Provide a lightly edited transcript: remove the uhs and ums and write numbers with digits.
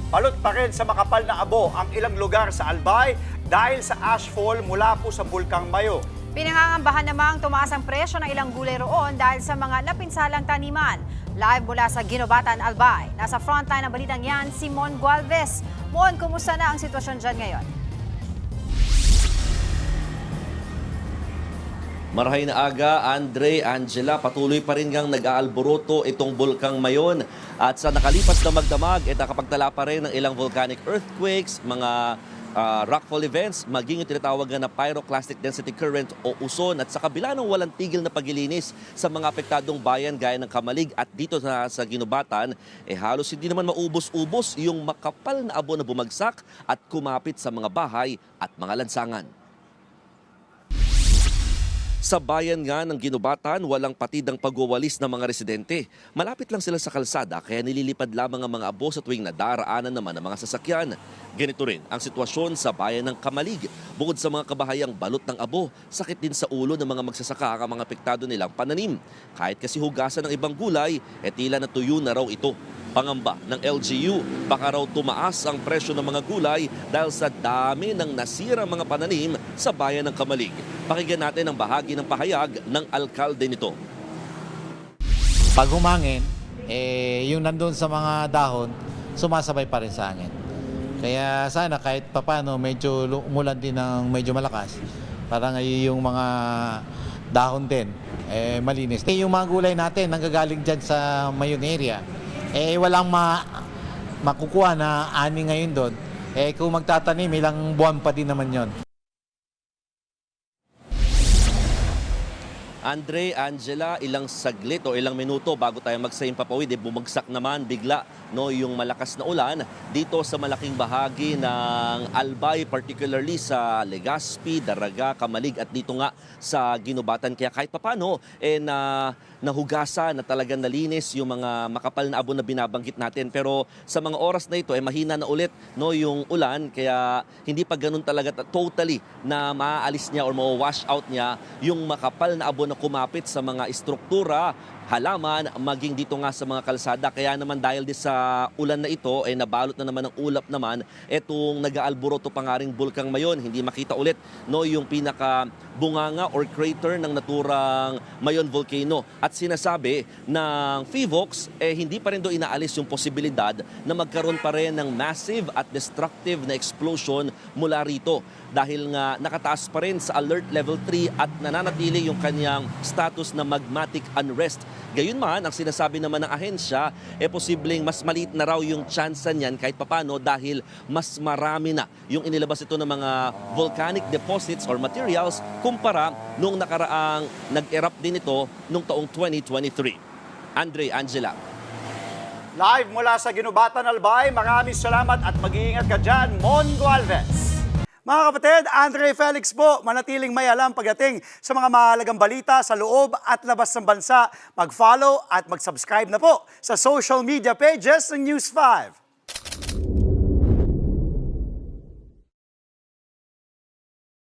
Balot pa rin sa makapal na abo ang ilang lugar sa Albay dahil sa ashfall mula po sa Bulkang Mayo. Pinangangambahan namang tumaas ang presyo ng ilang gulay roon dahil sa mga napinsalang taniman. Live mula sa Ginobatan, Albay. Nasa frontline ng balitang yan, si Mon Gualvez. Mon, kumusta na ang sitwasyon dyan ngayon? Marahay na aga, Andre, Angela, patuloy pa rin ngang nag-aalboroto itong Bulkang Mayon. At sa nakalipas na magdamag, nakapagtala pa rin ng ilang volcanic earthquakes, mga rockfall events, maging yung tinatawag na pyroclastic density current o uson at sa kabila ng walang tigil na paglilinis sa mga apektadong bayan gaya ng Kamalig at dito sa Ginobatan, halos hindi naman maubos-ubos yung makapal na abo na bumagsak at kumapit sa mga bahay at mga lansangan. Sa bayan nga ng Ginobatan, walang patidang pagwawalis ng mga residente. Malapit lang sila sa kalsada kaya nililipad lamang ang mga abo sa tuwing nadaraanan naman ng mga sasakyan. Ganito rin ang sitwasyon sa bayan ng Kamalig. Bukod sa mga kabahayang balot ng abo, sakit din sa ulo ng mga magsasaka ang mga apektado nilang pananim. Kahit kasi hugasan ng ibang gulay, tila natuyo na raw ito. Pangamba ng LGU, baka raw tumaas ang presyo ng mga gulay dahil sa dami ng nasirang mga pananim sa bayan ng Kamalig. Pakinggan natin ang bahagi ng pahayag ng alkalde nito. Pag humangin, yung nandun sa mga dahon, sumasabay pa rin sa hangin. Kaya sana kahit papano medyo umulan din ng medyo malakas, para yung mga dahon din malinis. Yung mga gulay natin nanggagaling dyan sa Mayon area, walang makukuha na ani ngayon doon. Kung magtatanim, ilang buwan pa din naman yon. Andre, Angela, ilang saglit o ilang minuto bago tayo magsayang papawid, bumagsak naman bigla yung malakas na ulan dito sa malaking bahagi ng Albay, particularly sa Legazpi, Daraga, Kamalig at dito nga sa Ginobatan. Kaya kahit papano, nahugasan na talagang nalinis yung mga makapal na abo na binabanggit natin. Pero sa mga oras na ito, mahina na ulit yung ulan, kaya hindi pa ganun talaga totally na maaalis niya or ma-wash out niya yung makapal na abo na kumapit sa mga istruktura, halaman, maging dito nga sa mga kalsada. Kaya naman dahil din sa ulan na ito, nabalot na naman ng ulap naman itong nag-aalboroto pa nga ring Bulkang Mayon. Hindi makita ulit yung pinaka bunganga or crater ng naturang Mayon volcano. At sinasabi ng FIVOX, hindi pa rin do inaalis yung posibilidad na magkaroon pa rin ng massive at destructive na explosion mula rito. Dahil nga nakataas pa rin sa alert level 3 at nananatili yung kanyang status na magmatic unrest. Gayunman, ang sinasabi naman ng ahensya, posibleng mas maliit na raw yung tsansa niyan kahit papano dahil mas marami na yung inilabas ito ng mga volcanic deposits or materials kumpara nung nakaraang nag-erupt din ito nung taong 2023. Andre, Angela. Live mula sa Ginobatan, Albay, maraming salamat at mag-iingat ka dyan, Mon Gualvez. Mga kapatid, Andre Felix po, manatiling may alam pagdating sa mga mahalagang balita sa loob at labas ng bansa. Mag-follow at mag-subscribe na po sa social media pages ng News 5.